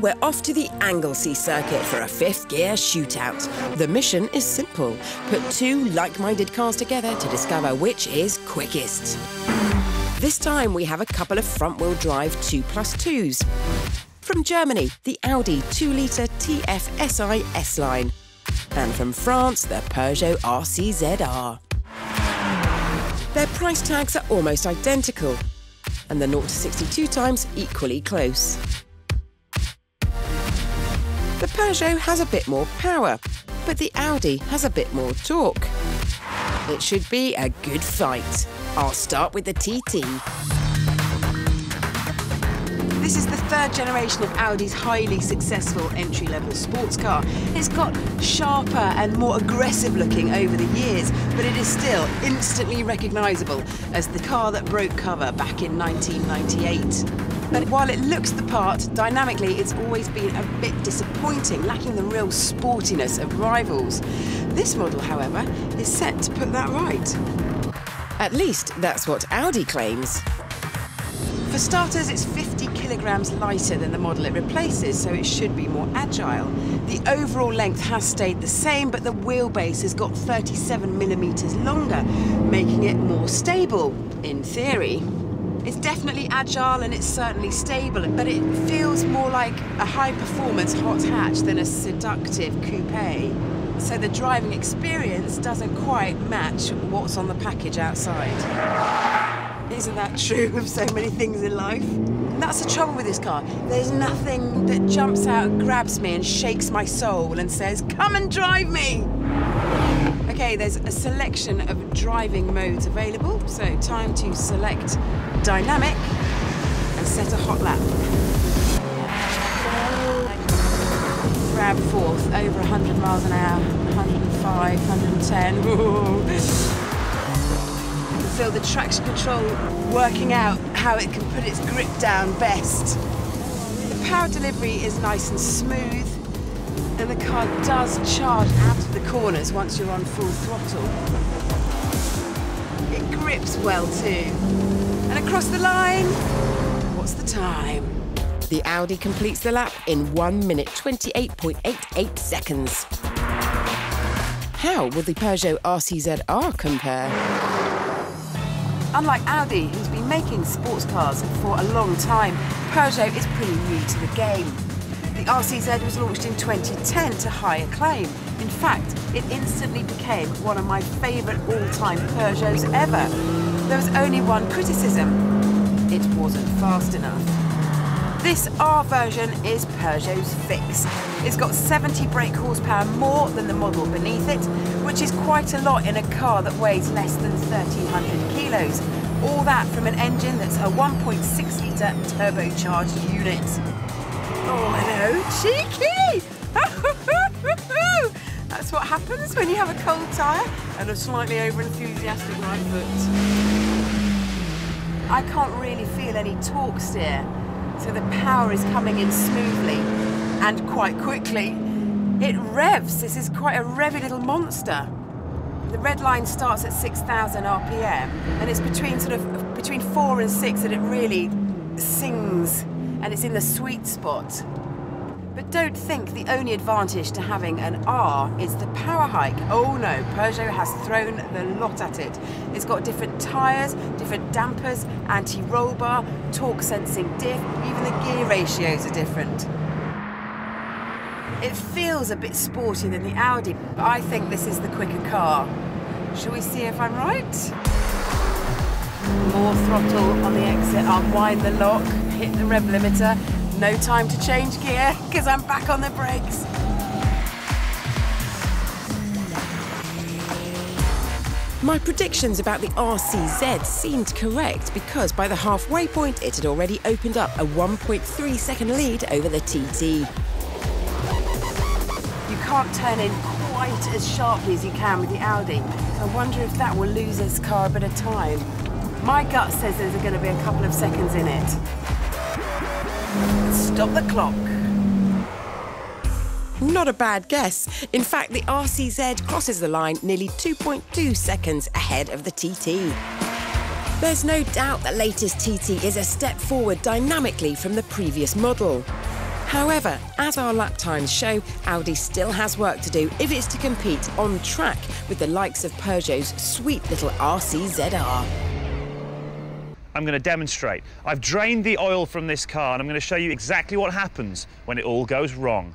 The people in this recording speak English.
we're off to the Anglesey circuit for a fifth gear shootout. The mission is simple. Put two like-minded cars together to discover which is quickest. This time we have a couple of front-wheel drive 2+2s. From Germany, the Audi 2-litre TFSI S-Line. And from France, the Peugeot RCZ. Their price tags are almost identical, and the 0 to 62 times equally close. The Peugeot has a bit more power, but the Audi has a bit more torque. It should be a good fight. I'll start with the TT. This is the third generation of Audi's highly successful entry-level sports car. It's got sharper and more aggressive looking over the years, but it is still instantly recognisable as the car that broke cover back in 1998. But while it looks the part, dynamically it's always been a bit disappointing, lacking the real sportiness of rivals. This model, however, is set to put that right. At least that's what Audi claims. For starters, it's 50 kilograms lighter than the model it replaces, so it should be more agile. The overall length has stayed the same, but the wheelbase has got 37 millimetres longer, making it more stable, in theory. It's definitely agile and it's certainly stable, but it feels more like a high-performance hot hatch than a seductive coupe. So the driving experience doesn't quite match what's on the package outside. Isn't that true of so many things in life? And that's the trouble with this car. There's nothing that jumps out, grabs me and shakes my soul and says, "Come and drive me!" Okay, there's a selection of driving modes available, so time to select dynamic and set a hot lap. Grab fourth, over 100 miles an hour, 105, 110. Ooh. Feel the traction control working out how it can put its grip down best. The power delivery is nice and smooth, and the car does charge out of the corners once you're on full throttle. It grips well too. And across the line, what's the time? The Audi completes the lap in 1 minute 28.88 seconds. How will the Peugeot RCZ compare? Unlike Audi, who's been making sports cars for a long time, Peugeot is pretty new to the game. The RCZ was launched in 2010 to high acclaim. In fact, it instantly became one of my favourite all-time Peugeots ever. There was only one criticism: it wasn't fast enough. This R version is Peugeot's fix. It's got 70 brake horsepower more than the model beneath it, which is quite a lot in a car that weighs less than 1,300 kilos. All that from an engine that's a 1.6-litre turbocharged unit. Oh, hello, cheeky! That's what happens when you have a cold tyre and a slightly over-enthusiastic right foot. I can't really feel any torque steer, so the power is coming in smoothly and quite quickly. It revs. This is quite a revvy little monster. The red line starts at 6,000 RPM, and it's between 4 and 6 that it really sings, and it's in the sweet spot. But don't think the only advantage to having an R is the power hike. Oh no, Peugeot has thrown the lot at it. It's got different tyres, different dampers, anti-roll bar, torque sensing diff, even the gear ratios are different. It feels a bit sportier than the Audi, but I think this is the quicker car. Shall we see if I'm right? More throttle on the exit, unwind the lock, hit the rev limiter. No time to change gear, because I'm back on the brakes. My predictions about the RCZ seemed correct, because by the halfway point it had already opened up a 1.3-second lead over the TT. You can't turn in quite as sharply as you can with the Audi. I wonder if that will lose its car a bit of time. My gut says there's going to be a couple of seconds in it. Stop the clock. Not a bad guess. In fact, the RCZ crosses the line nearly 2.2 seconds ahead of the TT. There's no doubt the latest TT is a step forward dynamically from the previous model. However, as our lap times show, Audi still has work to do if it's to compete on track with the likes of Peugeot's sweet little RCZR. I'm going to demonstrate. I've drained the oil from this car and I'm going to show you exactly what happens when it all goes wrong.